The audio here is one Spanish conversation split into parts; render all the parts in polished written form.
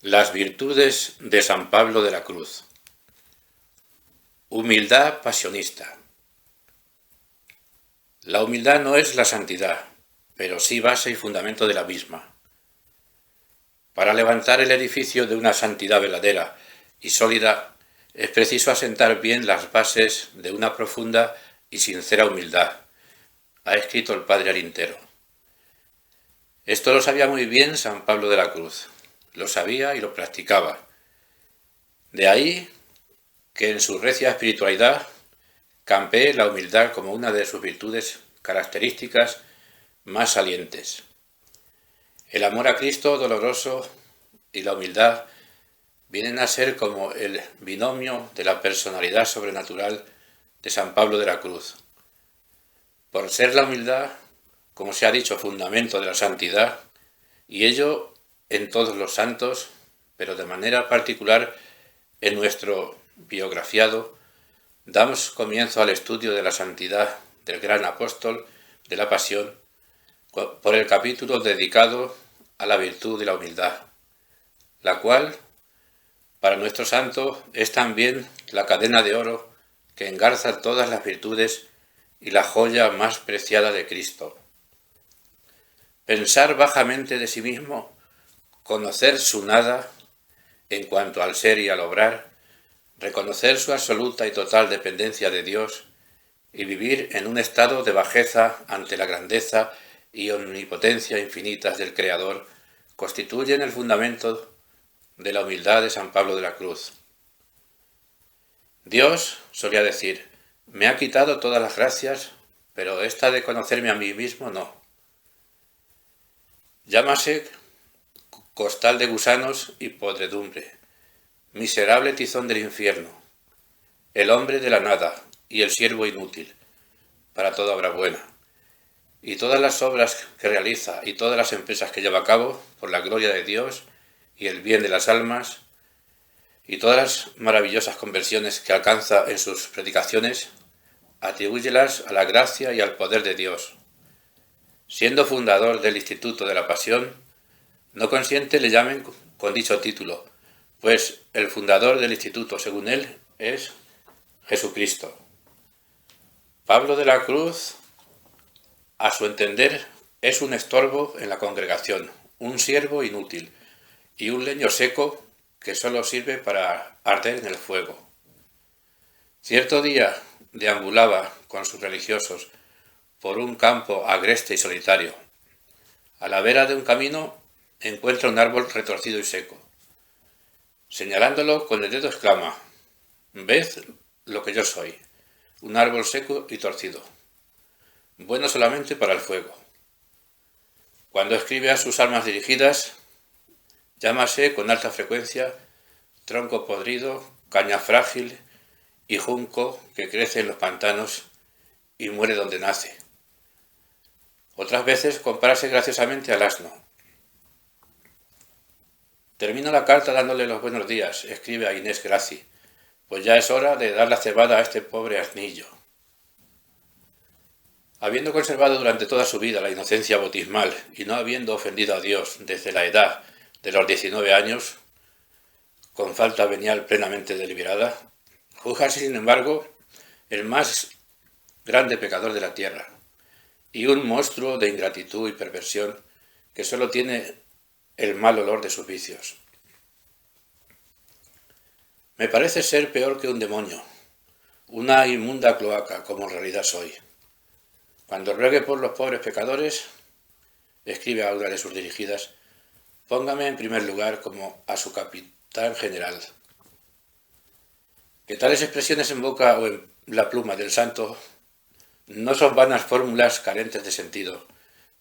Las virtudes de San Pablo de la Cruz. Humildad pasionista. La humildad no es la santidad, pero sí base y fundamento de la misma. Para levantar el edificio de una santidad verdadera y sólida, es preciso asentar bien las bases de una profunda y sincera humildad, ha escrito el padre Arintero. Esto lo sabía muy bien San Pablo de la Cruz, lo sabía y lo practicaba. De ahí que en su recia espiritualidad campee la humildad como una de sus virtudes características más salientes. El amor a Cristo doloroso y la humildad vienen a ser como el binomio de la personalidad sobrenatural de San Pablo de la Cruz. Por ser la humildad, como se ha dicho, fundamento de la santidad, y ello en todos los santos, pero de manera particular en nuestro biografiado, damos comienzo al estudio de la santidad del gran apóstol de la Pasión por el capítulo dedicado a la virtud de la humildad, la cual, para nuestro santo, es también la cadena de oro que engarza todas las virtudes y la joya más preciada de Cristo. Pensar bajamente de sí mismo, conocer su nada en cuanto al ser y al obrar, reconocer su absoluta y total dependencia de Dios y vivir en un estado de bajeza ante la grandeza y omnipotencia infinitas del Creador, constituyen el fundamento de la humildad de San Pablo de la Cruz. Dios, solía decir, me ha quitado todas las gracias, pero esta de conocerme a mí mismo no. Llámase costal de gusanos y podredumbre, miserable tizón del infierno, el hombre de la nada y el siervo inútil, para toda obra buena, y todas las obras que realiza y todas las empresas que lleva a cabo por la gloria de Dios y el bien de las almas, y todas las maravillosas conversiones que alcanza en sus predicaciones, atribúyelas a la gracia y al poder de Dios. Siendo fundador del Instituto de la Pasión, no consiente le llamen con dicho título, pues el fundador del instituto, según él, es Jesucristo. Pablo de la Cruz, a su entender, es un estorbo en la congregación, un siervo inútil y un leño seco que solo sirve para arder en el fuego. Cierto día deambulaba con sus religiosos por un campo agreste y solitario. A la vera de un camino encuentra un árbol retorcido y seco. Señalándolo con el dedo exclama: «Ved lo que yo soy, un árbol seco y torcido, bueno solamente para el fuego». Cuando escribe a sus almas dirigidas, llámase con alta frecuencia tronco podrido, caña frágil y junco que crece en los pantanos y muere donde nace. Otras veces compárase graciosamente al asno. Termina la carta dándole los buenos días, escribe a Inés Graci, pues ya es hora de dar la cebada a este pobre asnillo. Habiendo conservado durante toda su vida la inocencia bautismal y no habiendo ofendido a Dios desde la edad de los 19 años, con falta venial plenamente deliberada, juzgase sin embargo el más grande pecador de la tierra y un monstruo de ingratitud y perversión que solo tiene el mal olor de sus vicios. Me parece ser peor que un demonio, una inmunda cloaca, como en realidad soy. Cuando ruegue por los pobres pecadores, escribe a una de sus dirigidas, póngame en primer lugar como a su capitán general. Que tales expresiones en boca o en la pluma del santo no son vanas fórmulas carentes de sentido,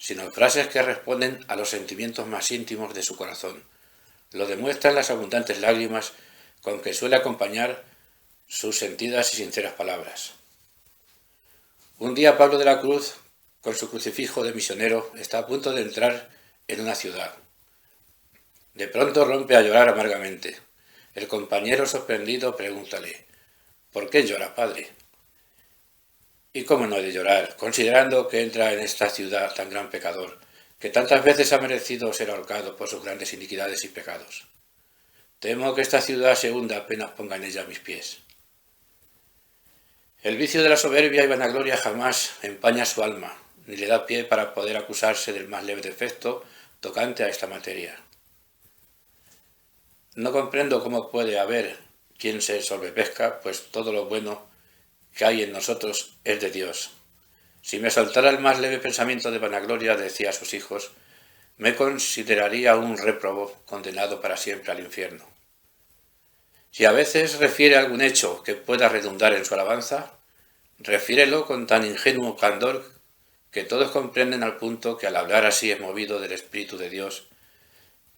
sino frases que responden a los sentimientos más íntimos de su corazón. Lo demuestran las abundantes lágrimas con que suele acompañar sus sentidas y sinceras palabras. Un día Pablo de la Cruz, con su crucifijo de misionero, está a punto de entrar en una ciudad. De pronto rompe a llorar amargamente. El compañero sorprendido pregúntale: «¿Por qué llora, padre?» ¿Y cómo no he de llorar, considerando que entra en esta ciudad tan gran pecador, que tantas veces ha merecido ser ahorcado por sus grandes iniquidades y pecados? Temo que esta ciudad se hunda apenas ponga en ella mis pies. El vicio de la soberbia y vanagloria jamás empaña su alma, ni le da pie para poder acusarse del más leve defecto tocante a esta materia. No comprendo cómo puede haber quien se sobrepesca, pues todo lo bueno que hay en nosotros es de Dios. Si me soltara el más leve pensamiento de vanagloria, decía a sus hijos, me consideraría un réprobo condenado para siempre al infierno. Si a veces refiere algún hecho que pueda redundar en su alabanza, refiérelo con tan ingenuo candor que todos comprenden al punto que al hablar así es movido del Espíritu de Dios,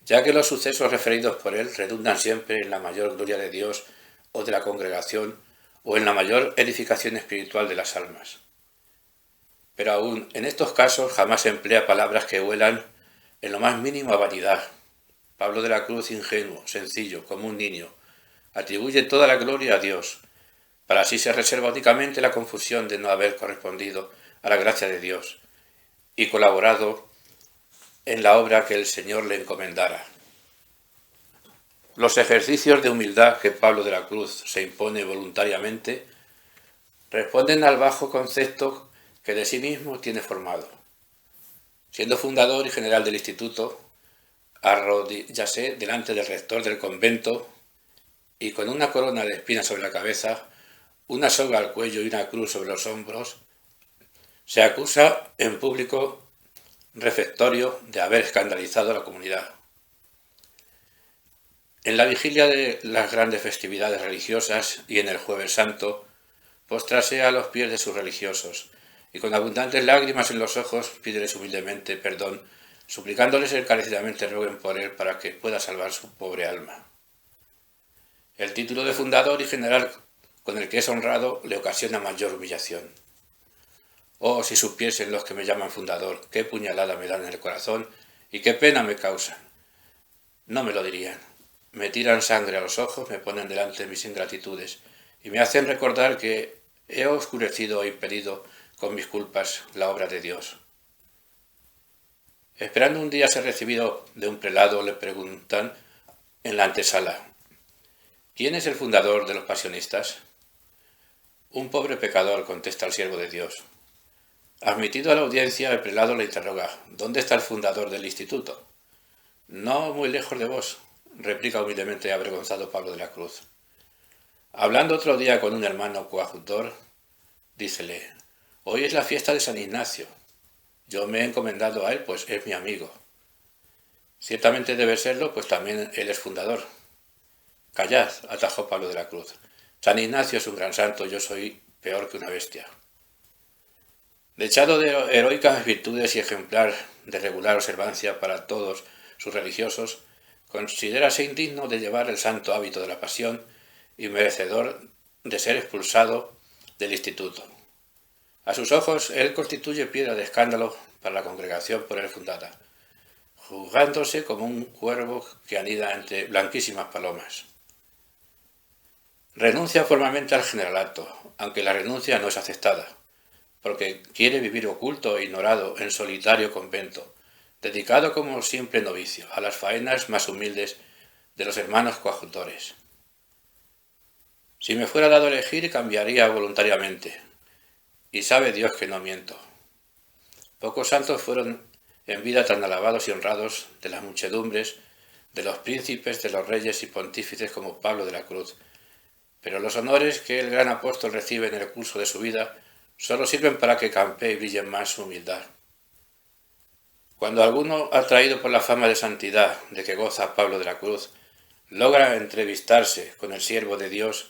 ya que los sucesos referidos por él redundan siempre en la mayor gloria de Dios o de la congregación o en la mayor edificación espiritual de las almas. Pero aún en estos casos jamás emplea palabras que huelan en lo más mínimo a vanidad. Pablo de la Cruz, ingenuo, sencillo, como un niño, atribuye toda la gloria a Dios, para así se reserva únicamente la confusión de no haber correspondido a la gracia de Dios y colaborado en la obra que el Señor le encomendara. Los ejercicios de humildad que Pablo de la Cruz se impone voluntariamente responden al bajo concepto que de sí mismo tiene formado. Siendo fundador y general del instituto, arrodíllase delante del rector del convento y con una corona de espinas sobre la cabeza, una soga al cuello y una cruz sobre los hombros, se acusa en público refectorio de haber escandalizado a la comunidad. En la vigilia de las grandes festividades religiosas y en el Jueves Santo, póstrase a los pies de sus religiosos y con abundantes lágrimas en los ojos pídeles humildemente perdón, suplicándoles encarecidamente roguen por él para que pueda salvar su pobre alma. El título de fundador y general con el que es honrado le ocasiona mayor humillación. Oh, si supiesen los que me llaman fundador, qué puñalada me dan en el corazón y qué pena me causan. No me lo dirían. Me tiran sangre a los ojos, me ponen delante mis ingratitudes y me hacen recordar que he oscurecido e impedido con mis culpas la obra de Dios. Esperando un día ser recibido de un prelado, le preguntan en la antesala, ¿quién es el fundador de los pasionistas? Un pobre pecador, contesta el siervo de Dios. Admitido a la audiencia, el prelado le interroga, ¿dónde está el fundador del instituto? No muy lejos de vos, replica humildemente avergonzado Pablo de la Cruz. Hablando otro día con un hermano coadjutor, dícele, hoy es la fiesta de San Ignacio. Yo me he encomendado a él, pues es mi amigo. Ciertamente debe serlo, pues también él es fundador. Callad, atajó Pablo de la Cruz. San Ignacio es un gran santo, yo soy peor que una bestia. Dechado de heroicas virtudes y ejemplar de regular observancia para todos sus religiosos, considérase indigno de llevar el santo hábito de la pasión y merecedor de ser expulsado del instituto. A sus ojos, él constituye piedra de escándalo para la congregación por él fundada, juzgándose como un cuervo que anida entre blanquísimas palomas. Renuncia formalmente al generalato, aunque la renuncia no es aceptada, porque quiere vivir oculto e ignorado en solitario convento, dedicado como simple novicio a las faenas más humildes de los hermanos coadjutores. Si me fuera dado elegir, cambiaría voluntariamente, y sabe Dios que no miento. Pocos santos fueron en vida tan alabados y honrados de las muchedumbres, de los príncipes, de los reyes y pontífices como Pablo de la Cruz, pero los honores que el gran apóstol recibe en el curso de su vida solo sirven para que campee y brille más su humildad. Cuando alguno, atraído por la fama de santidad de que goza Pablo de la Cruz, logra entrevistarse con el siervo de Dios,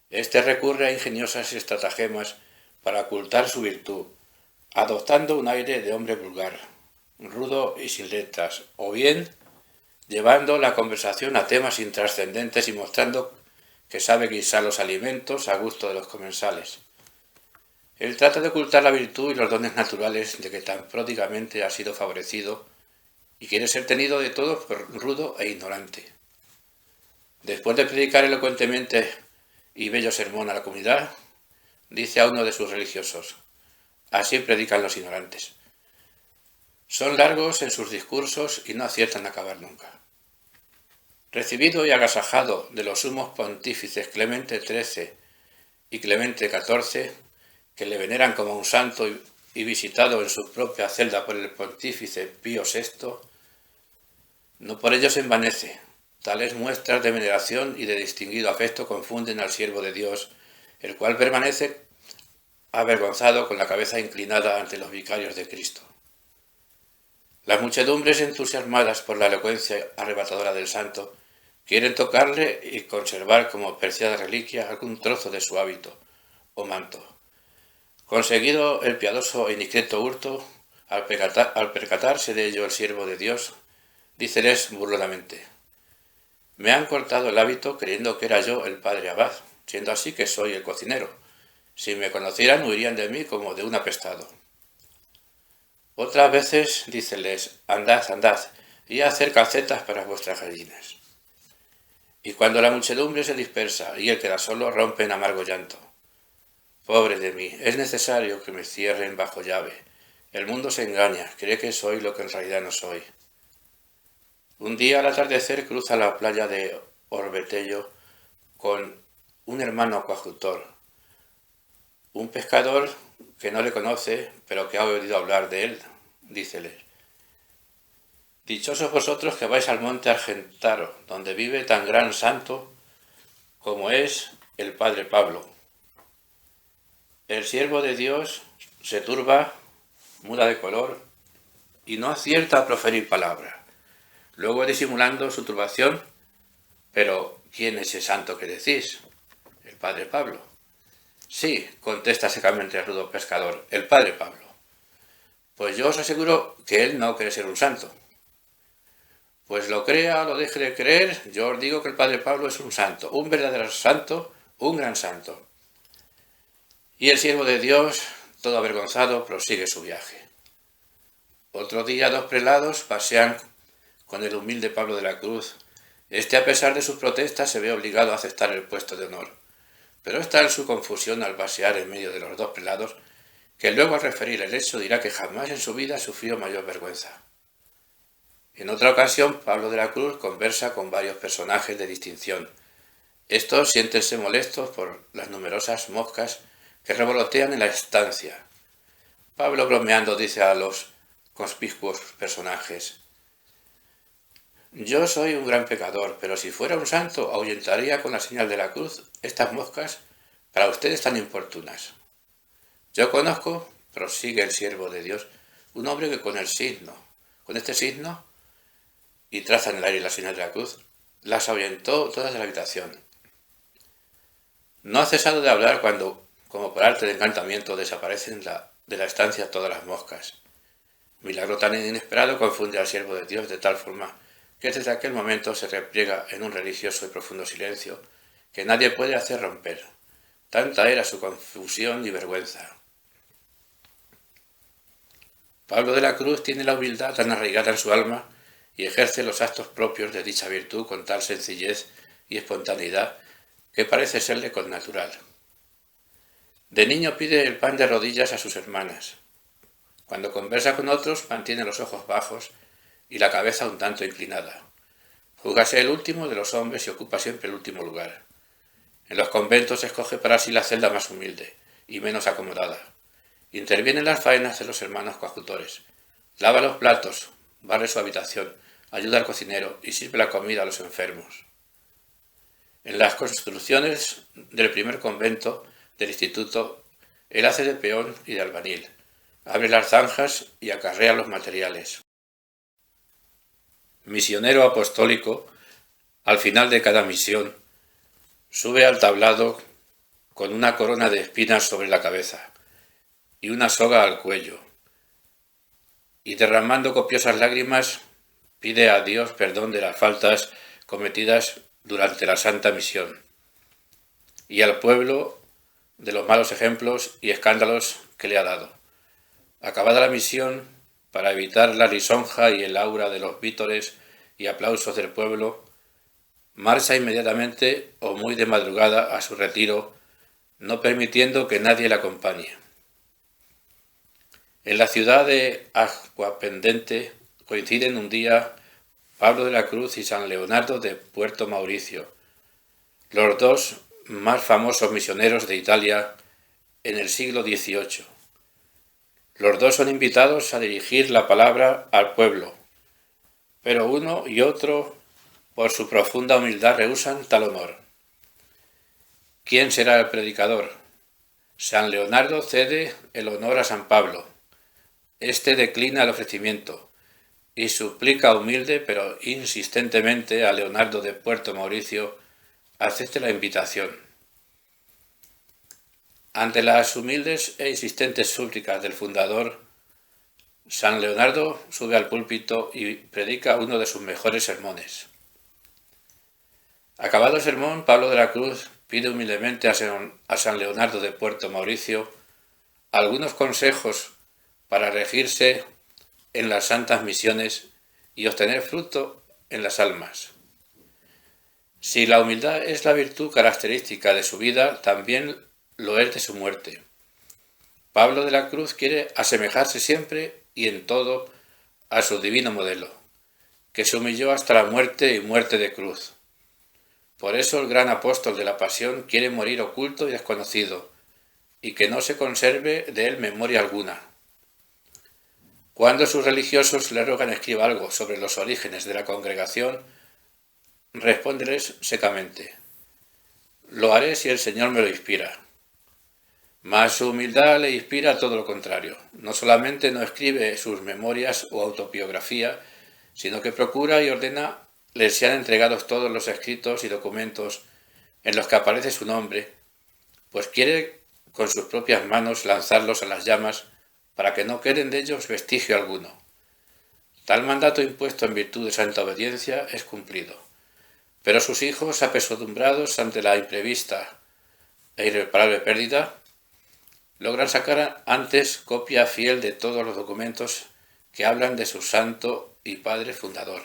éste recurre a ingeniosas estratagemas para ocultar su virtud, adoptando un aire de hombre vulgar, rudo y sin letras, o bien llevando la conversación a temas intrascendentes y mostrando que sabe guisar los alimentos a gusto de los comensales. Él trata de ocultar la virtud y los dones naturales de que tan pródigamente ha sido favorecido y quiere ser tenido de todos por rudo e ignorante. Después de predicar elocuentemente y bello sermón a la comunidad, dice a uno de sus religiosos, así predican los ignorantes. Son largos en sus discursos y no aciertan a acabar nunca. Recibido y agasajado de los sumos pontífices Clemente XIII y Clemente XIV, que le veneran como un santo, y visitado en su propia celda por el pontífice Pío VI, no por ello se envanece. Tales muestras de veneración y de distinguido afecto confunden al siervo de Dios, el cual permanece avergonzado con la cabeza inclinada ante los vicarios de Cristo. Las muchedumbres, entusiasmadas por la elocuencia arrebatadora del santo, quieren tocarle y conservar como preciada reliquia algún trozo de su hábito o manto. Conseguido el piadoso e indiscreto hurto, al percatarse de ello el siervo de Dios, díceles burlonamente: me han cortado el hábito creyendo que era yo el padre abad, siendo así que soy el cocinero. Si me conocieran huirían de mí como de un apestado. Otras veces díceles: andad, andad, y a hacer calcetas para vuestras gallinas. Y cuando la muchedumbre se dispersa y él queda solo, rompe en amargo llanto. Pobre de mí, es necesario que me cierren bajo llave. El mundo se engaña, cree que soy lo que en realidad no soy. Un día al atardecer cruza la playa de Orbetello con un hermano coadjutor, un pescador que no le conoce, pero que ha oído hablar de él. Dícele: dichosos vosotros que vais al monte Argentaro, donde vive tan gran santo como es el padre Pablo. El siervo de Dios se turba, muda de color y no acierta a proferir palabra. Luego, disimulando su turbación: pero ¿quién es ese santo que decís? El padre Pablo. Sí, contesta secamente el rudo pescador, el padre Pablo. Pues yo os aseguro que él no cree ser un santo. Pues lo crea o lo deje de creer, yo os digo que el padre Pablo es un santo, un verdadero santo, un gran santo. Y el siervo de Dios, todo avergonzado, prosigue su viaje. Otro día 2 prelados pasean con el humilde Pablo de la Cruz. Este, a pesar de sus protestas, se ve obligado a aceptar el puesto de honor. Pero está en su confusión al pasear en medio de los 2 prelados, que luego al referir el hecho dirá que jamás en su vida sufrió mayor vergüenza. En otra ocasión, Pablo de la Cruz conversa con varios personajes de distinción. Estos siéntense molestos por las numerosas moscas que revolotean en la estancia. Pablo, bromeando, dice a los conspicuos personajes: yo soy un gran pecador, pero si fuera un santo ahuyentaría con la señal de la cruz estas moscas para ustedes tan importunas. Yo conozco, prosigue el siervo de Dios, un hombre que con este signo, y traza en el aire la señal de la cruz, las ahuyentó todas de la habitación. No ha cesado de hablar cuando, como por arte de encantamiento, desaparecen de la estancia todas las moscas. Milagro tan inesperado confunde al siervo de Dios de tal forma que desde aquel momento se repliega en un religioso y profundo silencio que nadie puede hacer romper. Tanta era su confusión y vergüenza. Pablo de la Cruz tiene la humildad tan arraigada en su alma y ejerce los actos propios de dicha virtud con tal sencillez y espontaneidad que parece serle connatural. De niño pide el pan de rodillas a sus hermanas. Cuando conversa con otros mantiene los ojos bajos y la cabeza un tanto inclinada. Júgase el último de los hombres y ocupa siempre el último lugar. En los conventos escoge para sí la celda más humilde y menos acomodada. Interviene en las faenas de los hermanos coadjutores. Lava los platos, barre su habitación, ayuda al cocinero y sirve la comida a los enfermos. En las construcciones del primer convento del instituto, él hace de peón y de albañil. Abre las zanjas y acarrea los materiales. Misionero apostólico, al final de cada misión, sube al tablado con una corona de espinas sobre la cabeza y una soga al cuello, y derramando copiosas lágrimas pide a Dios perdón de las faltas cometidas durante la santa misión, y al pueblo de los malos ejemplos y escándalos que le ha dado. Acabada la misión, para evitar la lisonja y el aura de los vítores y aplausos del pueblo, marcha inmediatamente o muy de madrugada a su retiro, no permitiendo que nadie le acompañe. En la ciudad de Aguapendente coinciden un día Pablo de la Cruz y San Leonardo de Puerto Mauricio, los dos más famosos misioneros de Italia en el siglo XVIII. Los dos son invitados a dirigir la palabra al pueblo, pero uno y otro, por su profunda humildad, rehúsan tal honor. ¿Quién será el predicador? San Leonardo cede el honor a San Pablo. Este declina el ofrecimiento y suplica humilde pero insistentemente a Leonardo de Puerto Mauricio acepte la invitación. Ante las humildes e insistentes súplicas del fundador, San Leonardo sube al púlpito y predica uno de sus mejores sermones. Acabado el sermón, Pablo de la Cruz pide humildemente a San Leonardo de Puerto Mauricio algunos consejos para regirse en las santas misiones y obtener fruto en las almas. Si la humildad es la virtud característica de su vida, también lo es de su muerte. Pablo de la Cruz quiere asemejarse siempre y en todo a su divino modelo, que se humilló hasta la muerte y muerte de cruz. Por eso el gran apóstol de la Pasión quiere morir oculto y desconocido, y que no se conserve de él memoria alguna. Cuando sus religiosos le rogan escriba algo sobre los orígenes de la congregación, respóndeles secamente: lo haré si el Señor me lo inspira. Mas su humildad le inspira todo lo contrario. No solamente no escribe sus memorias o autobiografía, sino que procura y ordena les sean entregados todos los escritos y documentos en los que aparece su nombre, pues quiere con sus propias manos lanzarlos a las llamas para que no queden de ellos vestigio alguno. Tal mandato impuesto en virtud de santa obediencia es cumplido, pero sus hijos, apesadumbrados ante la imprevista e irreparable pérdida, logran sacar antes copia fiel de todos los documentos que hablan de su santo y padre fundador.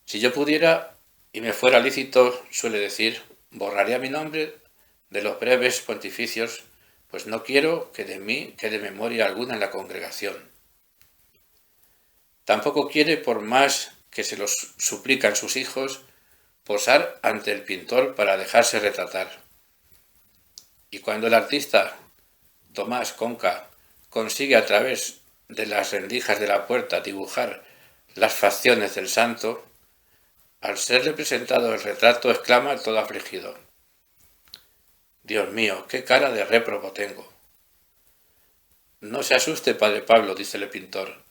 Si yo pudiera y me fuera lícito, suele decir, borraría mi nombre de los breves pontificios, pues no quiero que de mí quede memoria alguna en la congregación. Tampoco quiere, por más que se los suplican sus hijos, posar ante el pintor para dejarse retratar. Y cuando el artista Tomás Conca consigue a través de las rendijas de la puerta dibujar las facciones del santo, al serle presentado el retrato exclama todo afligido: Dios mío, qué cara de réprobo tengo. No se asuste, padre Pablo, dice el pintor.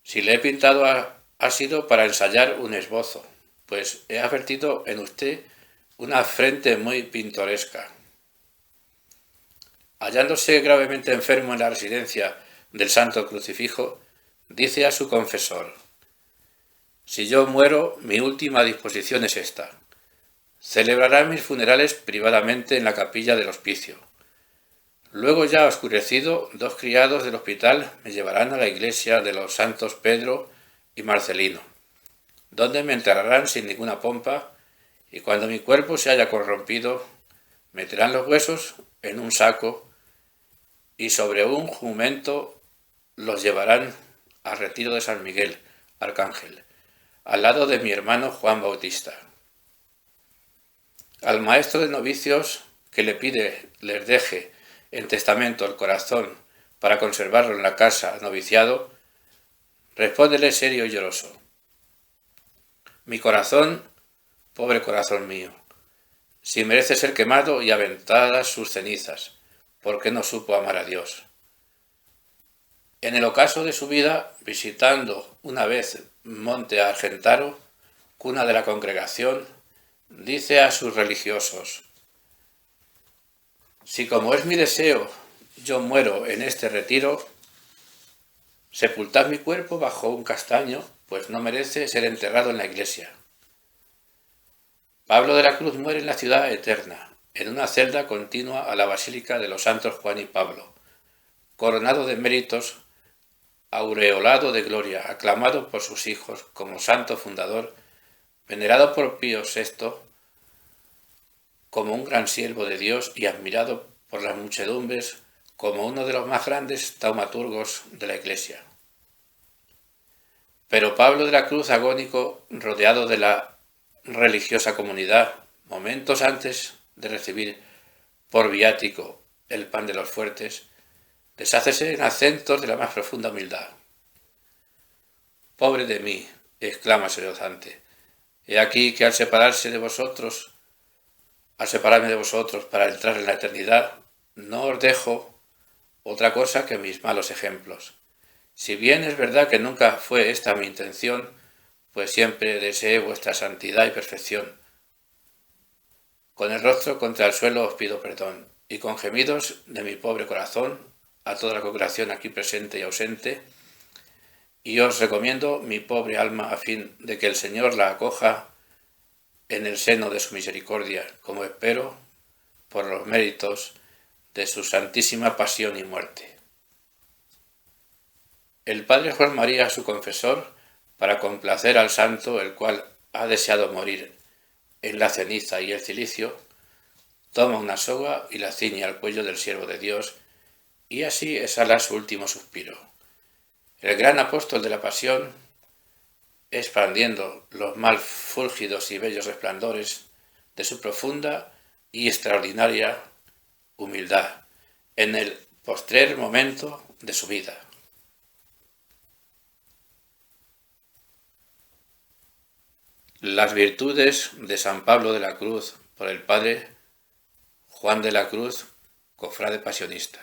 Si le he pintado ha sido para ensayar un esbozo, pues he advertido en usted una frente muy pintoresca. Hallándose gravemente enfermo en la residencia del Santo Crucifijo, dice a su confesor: si yo muero, mi última disposición es esta: celebrarán mis funerales privadamente en la capilla del hospicio. Luego, ya oscurecido, 2 criados del hospital me llevarán a la iglesia de los santos Pedro y Marcelino, donde me enterrarán sin ninguna pompa, y cuando mi cuerpo se haya corrompido, meterán los huesos en un saco y sobre un jumento los llevarán al retiro de San Miguel Arcángel, al lado de mi hermano Juan Bautista. Al maestro de novicios, que le pide les deje en testamento el corazón para conservarlo en la casa noviciado, respóndele serio y lloroso: mi corazón, pobre corazón mío, si merece ser quemado y aventadas sus cenizas, porque no supo amar a Dios. En el ocaso de su vida, visitando una vez Monte Argentaro, cuna de la congregación, dice a sus religiosos: si como es mi deseo yo muero en este retiro, sepultad mi cuerpo bajo un castaño, pues no merece ser enterrado en la iglesia. Pablo de la Cruz muere en la ciudad eterna, en una celda continua a la Basílica de los Santos Juan y Pablo, coronado de méritos, aureolado de gloria, aclamado por sus hijos como santo fundador, venerado por Pío VI como un gran siervo de Dios y admirado por las muchedumbres como uno de los más grandes taumaturgos de la Iglesia. Pero Pablo de la Cruz, agónico, rodeado de la religiosa comunidad, momentos antes de recibir por viático el pan de los fuertes, deshácese en acentos de la más profunda humildad. Pobre de mí, exclama sollozante, he aquí que al separarme de vosotros para entrar en la eternidad, no os dejo otra cosa que mis malos ejemplos. Si bien es verdad que nunca fue esta mi intención, pues siempre deseé vuestra santidad y perfección. Con el rostro contra el suelo os pido perdón, y con gemidos de mi pobre corazón, a toda la congregación aquí presente y ausente, y os recomiendo mi pobre alma a fin de que el Señor la acoja en el seno de su misericordia, como espero, por los méritos de su santísima pasión y muerte. El padre Juan María, su confesor, para complacer al santo, el cual ha deseado morir en la ceniza y el cilicio, toma una soga y la ciñe al cuello del siervo de Dios, y así exhala su último suspiro. El gran apóstol de la pasión, expandiendo los mal fúlgidos y bellos resplandores de su profunda y extraordinaria humildad en el postrer momento de su vida. Las virtudes de San Pablo de la Cruz por el padre Juan de la Cruz, cofrade pasionista.